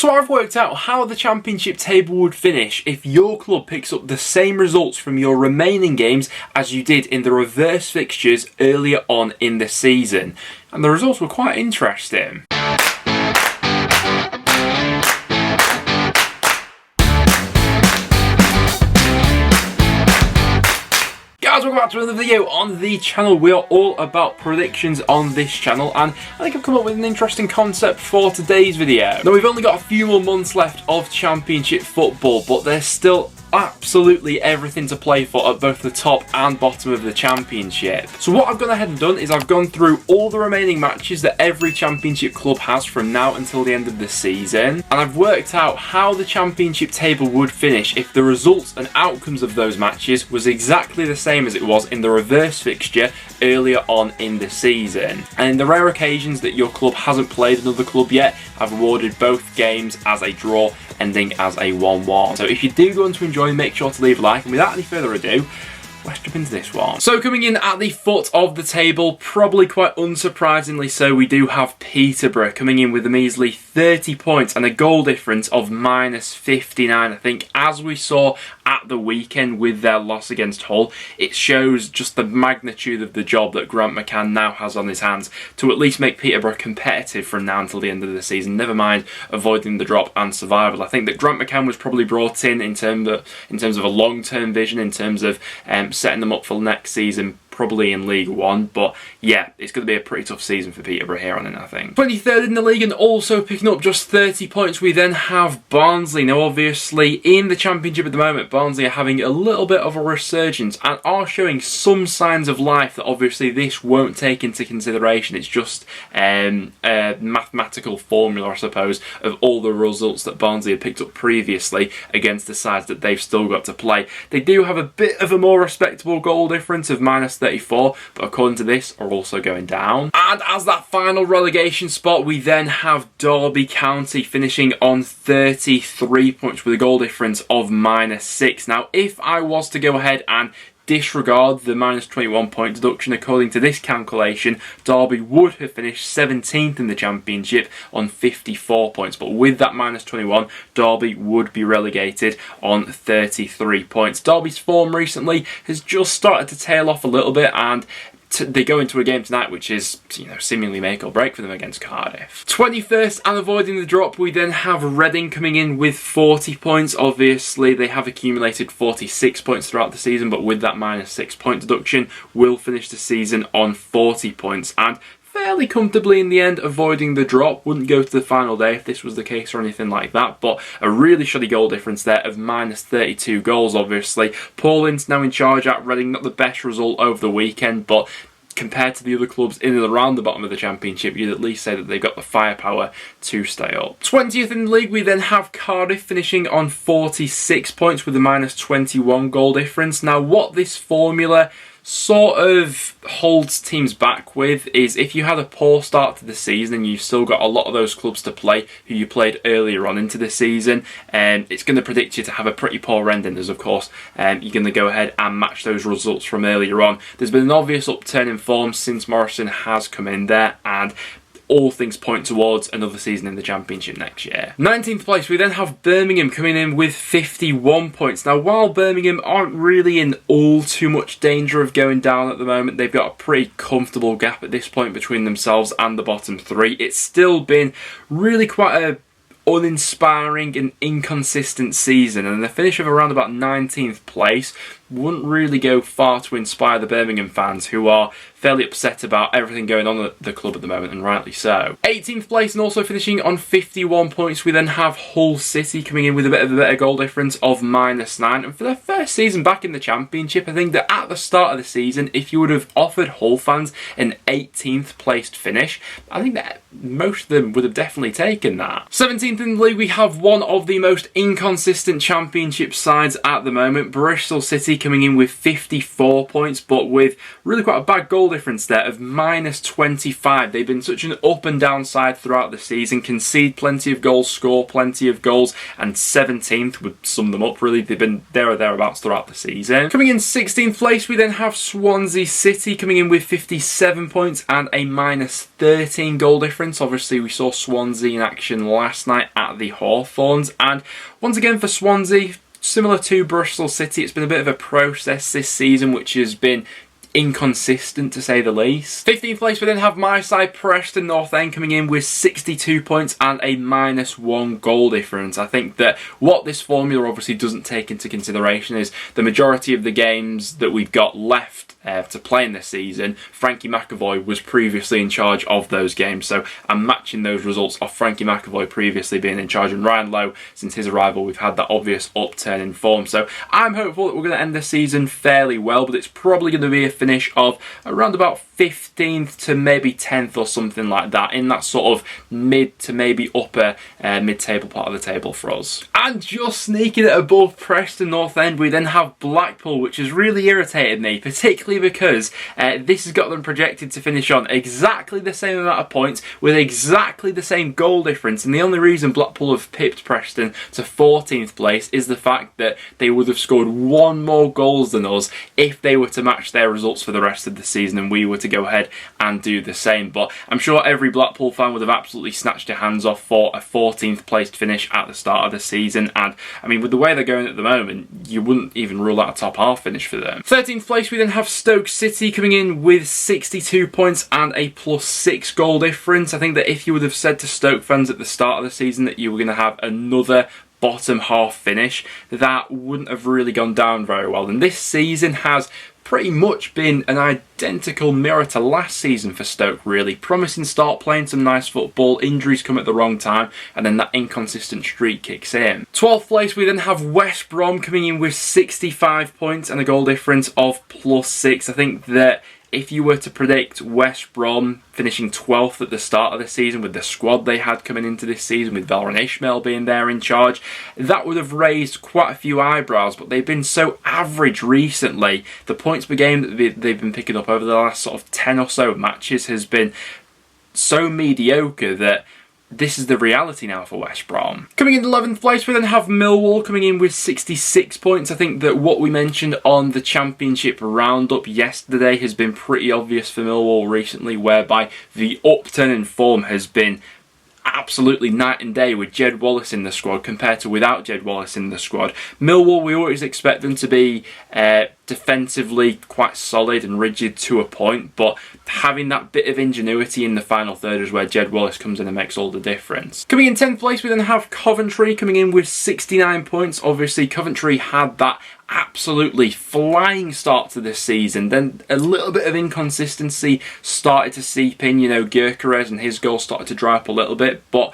So I've worked out how the championship table would finish if your club picks up the same results from your remaining games as you did in the reverse fixtures earlier on in the season. And the results were quite interesting. Guys, welcome back to another video on the channel. We are all about predictions on this channel, and I think I've come up with an interesting concept for today's video. Now, we've only got a few more months left of championship football, but there's still absolutely everything to play for at both the top and bottom of the championship. So what I've gone ahead and done is I've gone through all the remaining matches that every championship club has from now until the end of the season, and I've worked out how the championship table would finish if the results and outcomes of those matches was exactly the same as it was in the reverse fixture earlier on in the season. And in the rare occasions that your club hasn't played another club yet, I've awarded both games as a draw, ending as a 1-1. So if you do go on to enjoy, make sure to leave a like, and without any further ado, let's jump into this one. So coming in at the foot of the table, probably quite unsurprisingly so, we do have Peterborough coming in with a measly 30 points and a goal difference of -59. I think as we saw at the weekend with their loss against Hull, it shows just the magnitude of the job that Grant McCann now has on his hands to at least make Peterborough competitive from now until the end of the season, never mind avoiding the drop and survival. I think that Grant McCann was probably brought in terms of a long-term vision, in terms of setting them up for next season, probably in League One, but yeah, it's going to be a pretty tough season for Peterborough here on in, I think. 23rd in the league and also picking up just 30 points, we then have Barnsley. Now obviously in the Championship at the moment, Barnsley are having a little bit of a resurgence and are showing some signs of life that obviously this won't take into consideration. It's just a mathematical formula, I suppose, of all the results that Barnsley had picked up previously against the sides that they've still got to play. They do have a bit of a more respectable goal difference of -34, but according to this are also going down. And as that final relegation spot, we then have Derby County finishing on 33 points with a goal difference of -6. Now, if I was to go ahead and disregard the -21 point deduction, according to this calculation, Derby would have finished 17th in the championship on 54 points. But with that -21, Derby would be relegated on 33 points. Derby's form recently has just started to tail off a little bit, and they go into a game tonight which is, seemingly make or break for them against Cardiff. 21st and avoiding the drop, we then have Reading coming in with 40 points. Obviously they have accumulated 46 points throughout the season, but with that -6 point deduction will finish the season on 40 points and fairly comfortably in the end, avoiding the drop. Wouldn't go to the final day if this was the case or anything like that, but a really shoddy goal difference there of -32 goals, obviously. Paul Ince now in charge at Reading, not the best result over the weekend, but compared to the other clubs in and around the bottom of the championship, you'd at least say that they've got the firepower to stay up. 20th in the league, we then have Cardiff finishing on 46 points with a -21 goal difference. Now, what this formula sort of holds teams back with is if you had a poor start to the season and you've still got a lot of those clubs to play who you played earlier on into the season, it's going to predict you to have a pretty poor ending, as of course you're going to go ahead and match those results from earlier on. There's been an obvious upturn in form since Morrison has come in there, and all things point towards another season in the Championship next year. 19th place, we then have Birmingham coming in with 51 points. Now, while Birmingham aren't really in all too much danger of going down at the moment, they've got a pretty comfortable gap at this point between themselves and the bottom three. It's still been really quite a uninspiring and inconsistent season, and the finish of around about 19th place wouldn't really go far to inspire the Birmingham fans, who are fairly upset about everything going on at the club at the moment, and rightly so. 18th place and also finishing on 51 points, we then have Hull City coming in with a bit of a better goal difference of -9. And for their first season back in the Championship, I think that at the start of the season, if you would have offered Hull fans an 18th placed finish, I think that most of them would have definitely taken that. 17th in the league, we have one of the most inconsistent Championship sides at the moment, Bristol City, coming in with 54 points, but with really quite a bad goal difference there of -25. They've been such an up and down side throughout the season, concede plenty of goals, score plenty of goals, and 17th would sum them up really. They've been there or thereabouts throughout the season. Coming in 16th place, we then have Swansea City coming in with 57 points and a -13 goal difference. difference. Obviously, we saw Swansea in action last night at the Hawthorns, and once again for Swansea, similar to Bristol City, it's been a bit of a process this season, which has been inconsistent to say the least. 15th place we then have my side Preston North End coming in with 62 points and a -1 goal difference. I think that what this formula obviously doesn't take into consideration is the majority of the games that we've got left to play in this season, Frankie McAvoy was previously in charge of those games, so I'm matching those results of Frankie McAvoy previously being in charge, and Ryan Lowe, since his arrival, we've had that obvious upturn in form. So I'm hopeful that we're going to end the season fairly well, but it's probably going to be a finish of around about 15th to maybe 10th or something like that, in that sort of mid to maybe upper mid-table part of the table for us. And just sneaking it above Preston North End, we then have Blackpool, which has really irritated me, particularly because this has got them projected to finish on exactly the same amount of points with exactly the same goal difference, and the only reason Blackpool have pipped Preston to 14th place is the fact that they would have scored one more goals than us if they were to match their results for the rest of the season and we were to go ahead and do the same. But I'm sure every Blackpool fan would have absolutely snatched their hands off for a 14th placed finish at the start of the season, and I mean, with the way they're going at the moment, you wouldn't even rule out a top half finish for them. 13th place we then have Stoke City coming in with 62 points and a +6 goal difference. I think that if you would have said to Stoke fans at the start of the season that you were going to have another bottom half finish, that wouldn't have really gone down very well. And this season has pretty much been an identical mirror to last season for Stoke, really. Promising start, playing some nice football, injuries come at the wrong time, and then that inconsistent streak kicks in. 12th place we then have West Brom coming in with 65 points and a goal difference of +6. I think that if you were to predict West Brom finishing 12th at the start of the season with the squad they had coming into this season, with Valérien Ismaël being there in charge, that would have raised quite a few eyebrows, but they've been so average recently. The points per game that they've been picking up over the last sort of 10 or so matches has been so mediocre that this is the reality now for West Brom. Coming in 11th place, we then have Millwall coming in with 66 points. I think that what we mentioned on the Championship roundup yesterday has been pretty obvious for Millwall recently, whereby the upturn in form has been absolutely night and day with Jed Wallace in the squad compared to without Jed Wallace in the squad. Millwall, we always expect them to be defensively quite solid and rigid to a point, but having that bit of ingenuity in the final third is where Jed Wallace comes in and makes all the difference. Coming in 10th place, we then have Coventry coming in with 69 points. Obviously, Coventry had that absolutely flying start to this season, then a little bit of inconsistency started to seep in. You know, Gyökeres and his goal started to dry up a little bit, but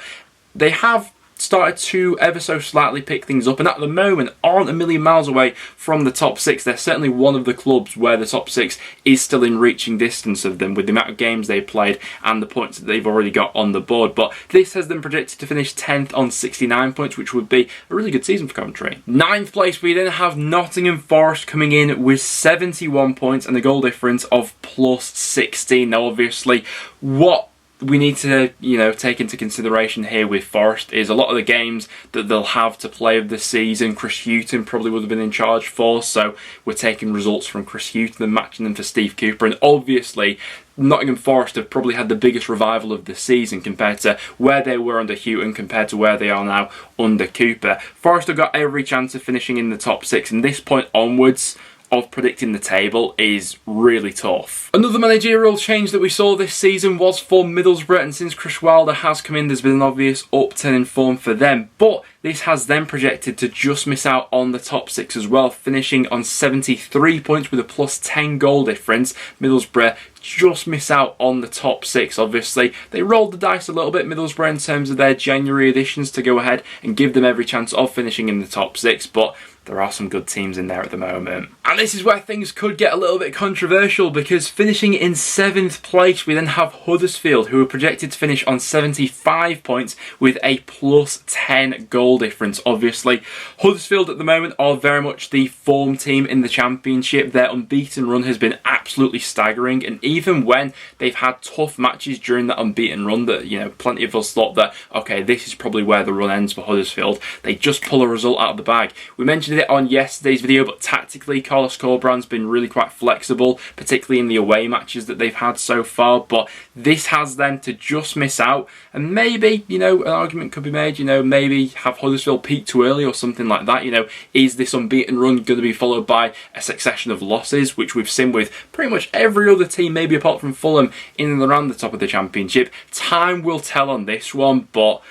they have started to ever so slightly pick things up, and at the moment aren't a million miles away from the top six. They're certainly one of the clubs where the top six is still in reaching distance of them with the amount of games they've played and the points that they've already got on the board. But this has them projected to finish 10th on 69 points, which would be a really good season for Coventry. 9th place we then have Nottingham Forest coming in with 71 points and a goal difference of +16. Now obviously what we need to, take into consideration here with Forest is a lot of the games that they'll have to play of the season, Chris Hughton probably would have been in charge for, so we're taking results from Chris Hughton and matching them for Steve Cooper, and obviously Nottingham Forest have probably had the biggest revival of the season compared to where they were under Hughton compared to where they are now under Cooper. Forest have got every chance of finishing in the top six, and this point onwards of predicting the table is really tough. Another managerial change that we saw this season was for Middlesbrough, and since Chris Wilder has come in, there's been an obvious upturn in form for them, but this has them projected to just miss out on the top six as well, finishing on 73 points with a +10 goal difference. Middlesbrough just miss out on the top six. Obviously, they rolled the dice a little bit, Middlesbrough, in terms of their January additions to go ahead and give them every chance of finishing in the top six, but there are some good teams in there at the moment. And this is where things could get a little bit controversial, because finishing in 7th place, we then have Huddersfield, who are projected to finish on 75 points with a +10 goal difference. Obviously, Huddersfield at the moment are very much the form team in the Championship. Their unbeaten run has been absolutely staggering, and even when they've had tough matches during that unbeaten run that, you know, plenty of us thought that, okay, this is probably where the run ends for Huddersfield, they just pull a result out of the bag. We mentioned it on yesterday's video, but tactically, Carlos Corberán's been really quite flexible, particularly in the away matches that they've had so far, but this has them to just miss out, and maybe, you know, an argument could be made, you know, maybe have Huddersfield peak too early or something like that. You know, is this unbeaten run going to be followed by a succession of losses, which we've seen with pretty much every other team, maybe apart from Fulham, in and around the top of the Championship? Time will tell on this one, but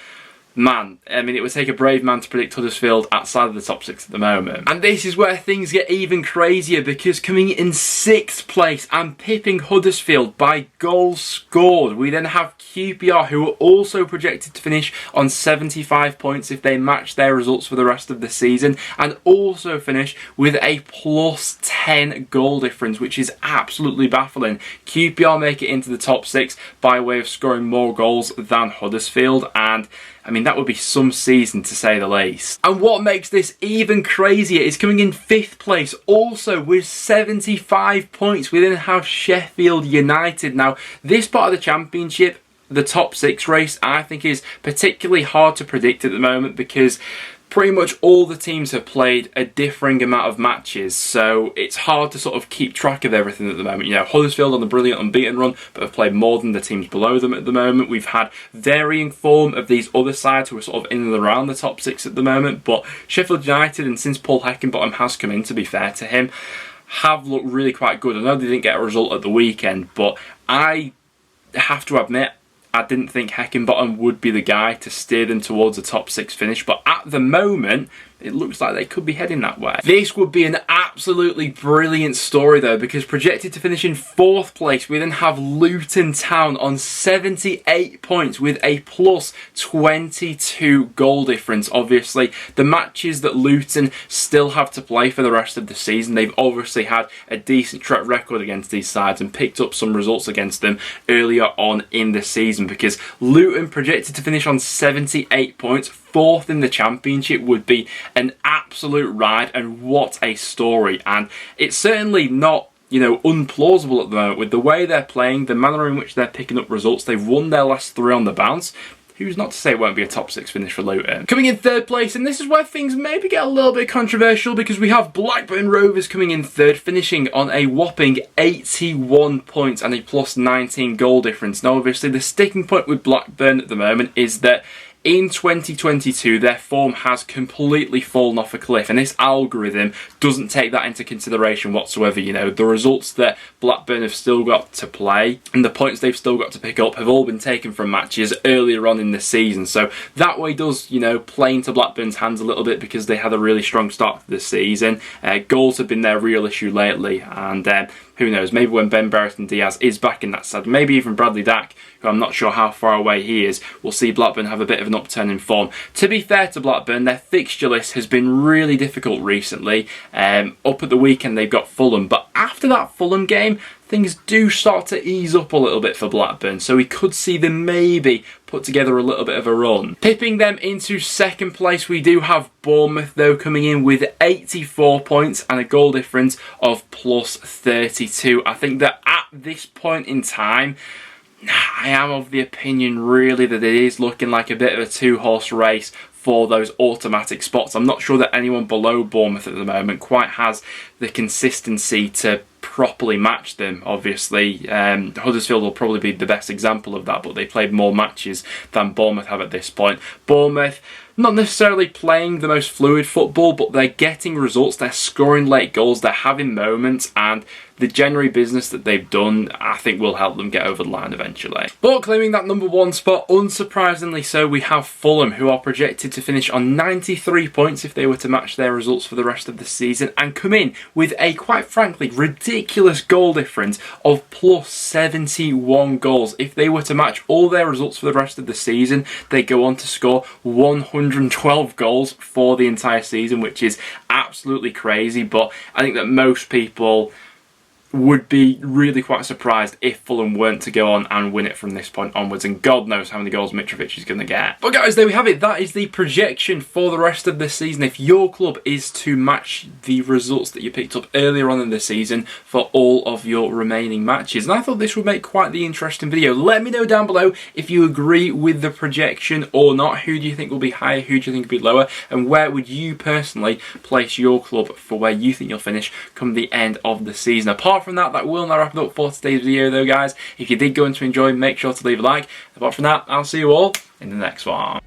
man, I mean, it would take a brave man to predict Huddersfield outside of the top 6 at the moment. And this is where things get even crazier, because coming in 6th place and pipping Huddersfield by goals scored, we then have QPR, who are also projected to finish on 75 points if they match their results for the rest of the season, and also finish with a plus 10 goal difference, which is absolutely baffling. QPR make it into the top 6 by way of scoring more goals than Huddersfield, and I mean, that would be some season to say the least. And what makes this even crazier is coming in 5th place, also with 75 points, we then have Sheffield United. Now, this part of the Championship, the top 6 race, I think is particularly hard to predict at the moment, because pretty much all the teams have played a differing amount of matches, so it's hard to sort of keep track of everything at the moment. You know, Huddersfield on the brilliant unbeaten run, but have played more than the teams below them at the moment. We've had varying form of these other sides who are sort of in and around the top 6 at the moment, but Sheffield United, and since Paul Heckingbottom has come in, to be fair to him, have looked really quite good. I know they didn't get a result at the weekend, but I have to admit, I didn't think Heckingbottom would be the guy to steer them towards a top 6 finish, but at the moment, it looks like they could be heading that way. This would be an absolutely brilliant story though, because projected to finish in 4th place, we then have Luton Town on 78 points with a plus 22 goal difference. Obviously, the matches that Luton still have to play for the rest of the season, they've obviously had a decent track record against these sides and picked up some results against them earlier on in the season, because Luton projected to finish on 78 points, 4th in the Championship, would be an absolute ride, and what a story. And it's certainly not, you know, unplausible at the moment with the way they're playing, the manner in which they're picking up results. They've won their last 3 on the bounce. Who's not to say it won't be a top 6 finish for Luton? Coming in 3rd place, and this is where things maybe get a little bit controversial, because we have Blackburn Rovers coming in 3rd, finishing on a whopping 81 points and a plus 19 goal difference. Now, obviously, the sticking point with Blackburn at the moment is that in 2022, their form has completely fallen off a cliff, and this algorithm doesn't take that into consideration whatsoever. You know, the results that Blackburn have still got to play and the points they've still got to pick up have all been taken from matches earlier on in the season. So that way does, you know, play into Blackburn's hands a little bit, because they had a really strong start to the season. Goals have been their real issue lately, and who knows, maybe when Ben Brereton Diaz is back in that side, maybe even Bradley Dack, who I'm not sure how far away he is, we'll see Blackburn have a bit of an upturn in form. To be fair to Blackburn, their fixture list has been really difficult recently. Up at the weekend they've got Fulham, but after that Fulham game, things do start to ease up a little bit for Blackburn, so we could see them maybe put together a little bit of a run. Pipping them into 2nd place, we do have Bournemouth though, coming in with 84 points and a goal difference of plus 32. I think that at this point in time, I am of the opinion really that it is looking like a bit of a 2-horse race for those automatic spots. I'm not sure that anyone below Bournemouth at the moment quite has the consistency to properly match them. Obviously, Huddersfield will probably be the best example of that, but they played more matches than Bournemouth have at this point. Bournemouth, not necessarily playing the most fluid football, but they're getting results, they're scoring late goals, they're having moments, and the January business that they've done, I think, will help them get over the line eventually. But claiming that number 1 spot, unsurprisingly so, we have Fulham, who are projected to finish on 93 points if they were to match their results for the rest of the season, and come in with a, quite frankly, ridiculous goal difference of plus 71 goals. If they were to match all their results for the rest of the season, they go on to score 112 goals for the entire season, which is absolutely crazy. But I think that most people would be really quite surprised if Fulham weren't to go on and win it from this point onwards, and God knows how many goals Mitrovic is going to get. But guys, there we have it. That is the projection for the rest of the season. If your club is to match the results that you picked up earlier on in the season for all of your remaining matches, and I thought this would make quite the interesting video. Let me know down below if you agree with the projection or not. Who do you think will be higher? Who do you think will be lower? And where would you personally place your club for where you think you'll finish come the end of the season? Apart from that, that will now wrap it up for today's video though, guys. If you did go on to enjoy, make sure to leave a like. Apart from that, I'll see you all in the next one.